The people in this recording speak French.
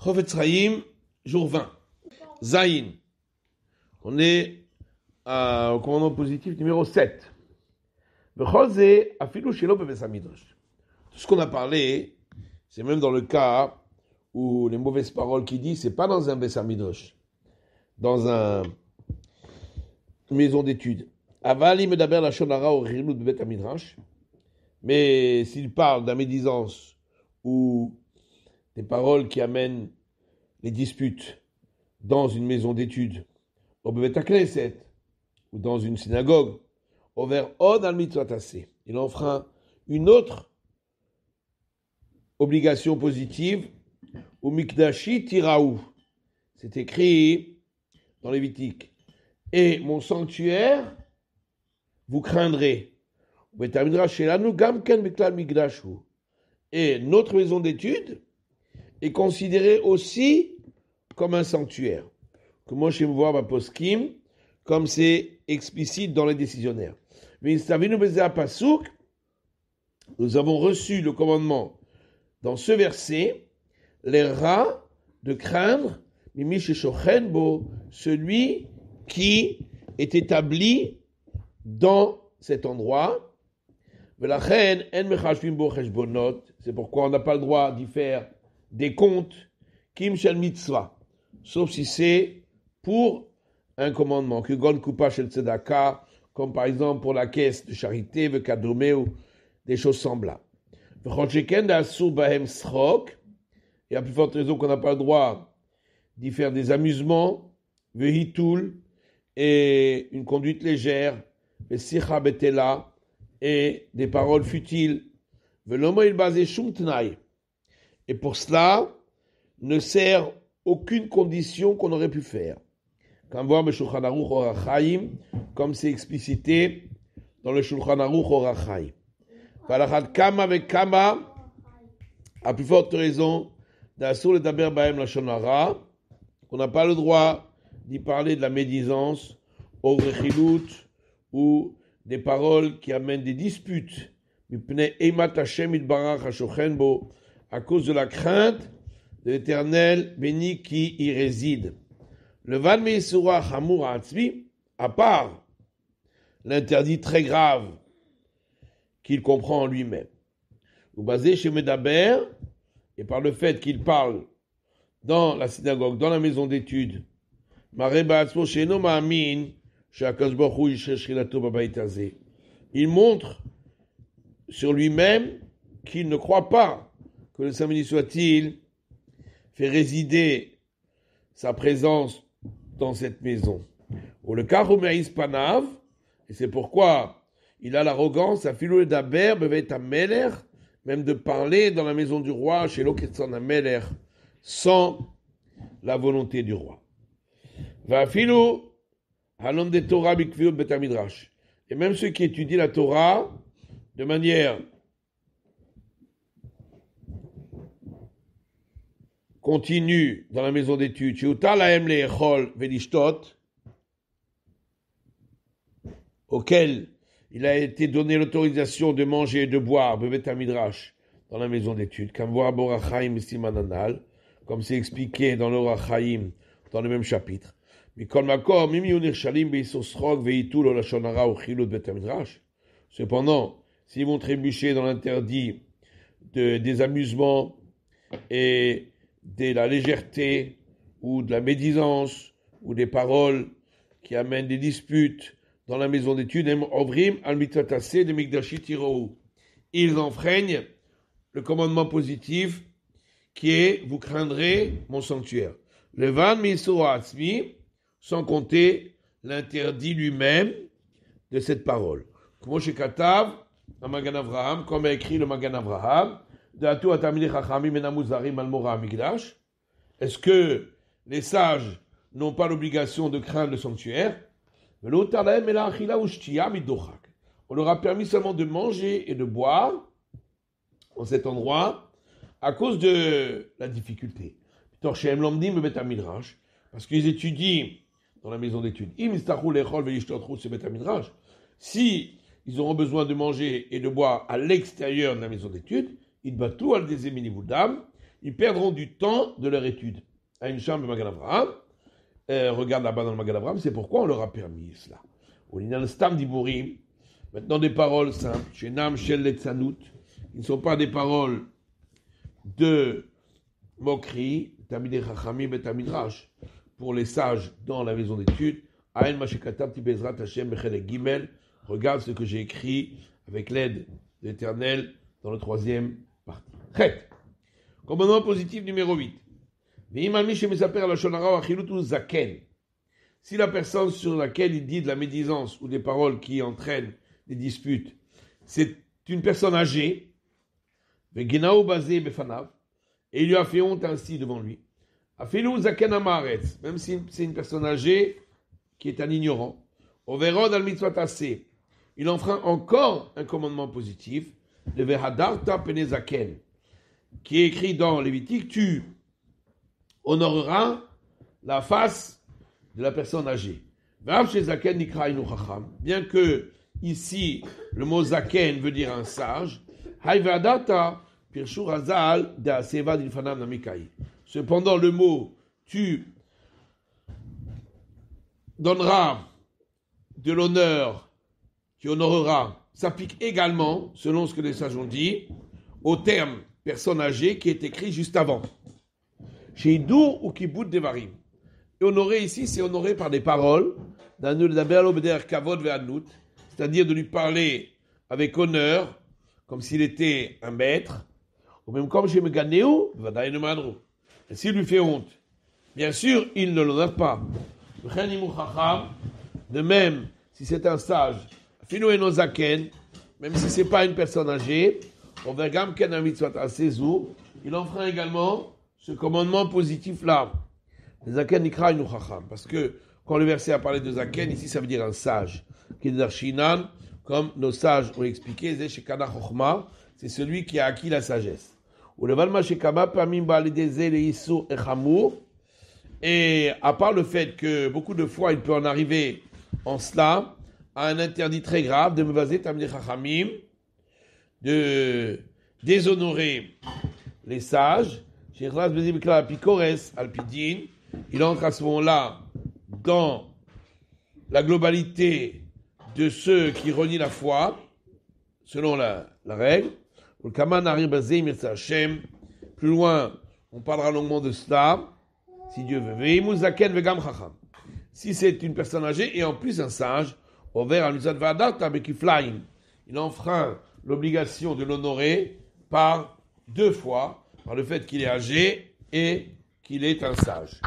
Chofetz Chaim, jour 20. Zayin. On est au commandement positif numéro 7. Tout ce qu'on a parlé, c'est même dans le cas où les mauvaises paroles qu'il dit, c'est pas dans un Beth Midrash, dans une maison d'études. Avali medaber la shonara au rilut de Beth Midrash. Mais s'il parle de la médisance ou des paroles qui amènent les disputes dans une maison d'études, au Beth Knesset, ou dans une synagogue, au vers Od al mitzvot aseh, il enfreint une autre obligation positive, ou Mikdashi tiraou. C'est écrit dans Lévitique. Et mon sanctuaire, vous craindrez. Et notre maison d'études est considérée aussi comme un sanctuaire. Comment chez moi, ma poskim, comme c'est explicite dans les décisionnaires. Mais nous avons reçu le commandement dans ce verset, les rats de craindre, celui qui est établi dans cet endroit. C'est pourquoi on n'a pas le droit d'y faire des comptes, kim shel mitzvah, sauf si c'est pour un commandement, que gon kupa shel tzedaka, comme par exemple pour la caisse de charité, vekadome ou des choses semblables. Et à plus forte raison qu'on n'a pas le droit d'y faire des amusements, vehitul, et une conduite légère, vesicha betela, et des paroles futiles. Et pour cela, ne sert aucune condition qu'on aurait pu faire. Comme c'est explicité dans le Shulchan Aruch Orach Chaim. À plus forte raison, qu'on n'a pas le droit d'y parler de la médisance, ou des paroles qui amènent des disputes, à cause de la crainte de l'Éternel béni qui y réside. Le Van Meisura Hamur Atzvi, à part l'interdit très grave qu'il comprend en lui-même, ou basé chez Medaber, et par le fait qu'il parle dans la synagogue, dans la maison d'études, il montre sur lui-même qu'il ne croit pas que le Saint béni soit-il fait résider sa présence dans cette maison. Ou le Karumeis Panav, et c'est pourquoi il a l'arrogance, à Philo d'Aber, Bevet Ameler, même de parler dans la maison du roi, chez l'Oketsan Ameler, sans la volonté du roi. Va Philo, Halom de Torah Bikviot Bet Midrash. Et même ceux qui étudient la Torah de manière continue dans la maison d'études, auquel il a été donné l'autorisation de manger et de boire, Midrash, dans la maison d'études, comme c'est expliqué dans l'Orach Chaim, dans le même chapitre. Cependant, s'ils vont trébucher dans l'interdit des amusements et de la légèreté ou de la médisance ou des paroles qui amènent des disputes dans la maison d'études, ils enfreignent le commandement positif qui est vous craindrez mon sanctuaire. Le van misura atzmi, sans compter l'interdit lui-même de cette parole. Comme a écrit le Magan Avraham, est-ce que les sages n'ont pas l'obligation de craindre le sanctuaire? On leur a permis seulement de manger et de boire en cet endroit à cause de la difficulté. Parce qu'ils étudient dans la maison d'études. Si ils auront besoin de manger et de boire à l'extérieur de la maison d'études, ils perdront du temps de leur étude. À une chambre de Magan Avraham, regarde là-bas dans le Magan Avraham, c'est pourquoi on leur a permis cela. Au Stam Diburim, maintenant des paroles simples, Shenam Shel Letzanout, qui ne sont pas des paroles de moquerie, Tamid Chachamim et Tamidrash, pour les sages dans la maison d'études. Aïn Mashekatam Tibezrat Hashem Bechelek Gimel, regarde ce que j'ai écrit avec l'aide de l'Éternel dans le 3e partie. Chet. Commandement positif numéro 8. Si la personne sur laquelle il dit de la médisance ou des paroles qui entraînent des disputes, c'est une personne âgée, et il lui a fait honte ainsi devant lui, même si c'est une personne âgée qui est un ignorant, il enfreint encore un commandement positif, le Vehadarta Penezaken, qui est écrit dans Lévitique, tu honoreras la face de la personne âgée. Bien que ici le mot zaken veut dire un sage, cependant le mot tu donneras de l'honneur, tu honoreras, s'applique également, selon ce que les sages ont dit, au terme personne âgée qui est écrit juste avant. Chez Idour ou Kibout Devarim. Et honorer ici, c'est honorer par des paroles, c'est-à-dire de lui parler avec honneur, comme s'il était un maître, ou même comme chez Meganeu, et s'il lui fait honte, bien sûr, il ne l'honore pas. De même, si c'est un sage, même si ce n'est pas une personne âgée, il enfreint également ce commandement positif-là. Parce que quand le verset a parlé de Zaken, ici ça veut dire un sage. Comme nos sages ont expliqué, c'est celui qui a acquis la sagesse. Et à part le fait que beaucoup de fois il peut en arriver en cela à un interdit très grave de mevaser tamid chachamim, de déshonorer les sages, il entre à ce moment-là dans la globalité de ceux qui renient la foi, selon la règle. Plus loin, on parlera longuement de cela, si Dieu veut. Si c'est une personne âgée et en plus un sage, il enfreint l'obligation de l'honorer par 2 fois, par le fait qu'il est âgé et qu'il est un sage.